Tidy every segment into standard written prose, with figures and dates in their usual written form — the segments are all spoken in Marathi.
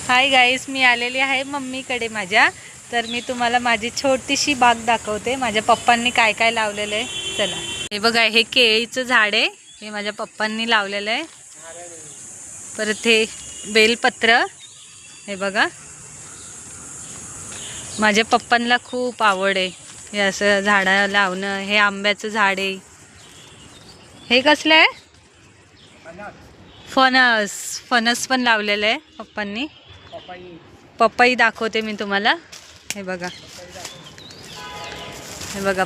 हाय गाईस, मी आलेली आहे मम्मीकडे माझ्या. तर मी तुम्हाला माझी छोटीशी बाग दाखवते. माझ्या पप्पांनी काय काय लावलेलं आहे. चला, हे बघा, हे केळीचं झाड आहे. हे माझ्या पप्पांनी लावलेलं आहे. परत हे बेलपत्र, हे बघा, माझ्या पप्पांना खूप आवड आहे हे असं झाडं लावणं. हे आंब्याचं झाड आहे. हे कसलं आहे? फणस. फणस पण लावलेलं आहे पप्पांनी. पपई दाखवते मी तुम्हाला. हे बघा, हे बघा,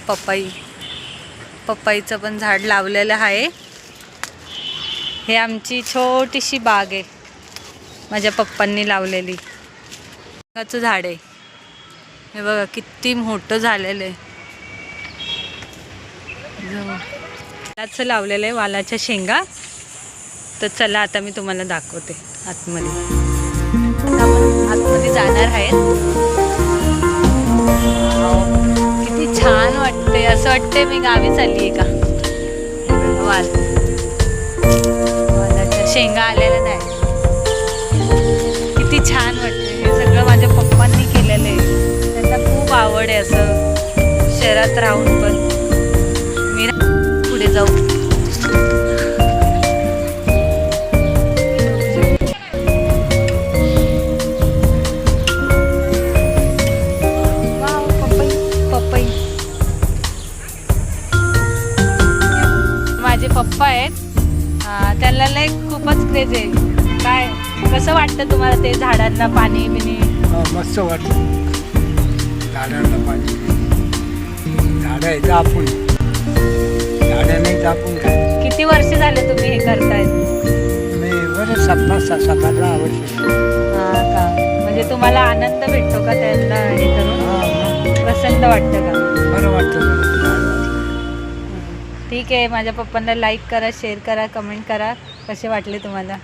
पपईचं पण झाड लावलेलं आहे. हे आमची छोटीशी बाग आहे, माझ्या पप्पांनी लावलेली. वालाचं झाड आहे. हे बघा किती मोठं झालेलं आहे. वालाचं लावलेलं आहे, वालाच्या शेंगा. तर चला, आता मी तुम्हाला दाखवते आतमध्ये. आता आपण आतमध्ये जाणार आहेत. किती छान वाटते, असं वाटते मी गावी चालली आहे का. वालाच्या शेंगा आलेल्या नाही. किती छान वाटते. हे सगळं माझ्या पप्पांनी केलेलं आहे. त्यांना खूप आवड आहे असं शहरात राहून पण. मी पुढे जाऊ. माझे पप्पा आहेत, त्यांना लय खूपच क्रेज आहे. काय कसं वाटतं तुम्हाला ते झाडांना पाणी बिणी? मस्त वाटतं झाडांना पाणी. झाडं आहे जापून, झाडं नाही जापून काय. किती वर्ष झाले तुम्ही हे करताय? मी बरं 7-8 वर्ष. हा का, म्हणजे तुम्हाला आनंद भेटतो का त्यांना हे करून? प्रसन्न वाटतं का? बरं वाटतं. ठीक आहे. माझ्या पप्पांना लाईक करा, शेअर करा, कमेंट करा. कसे वाटले तुम्हाला?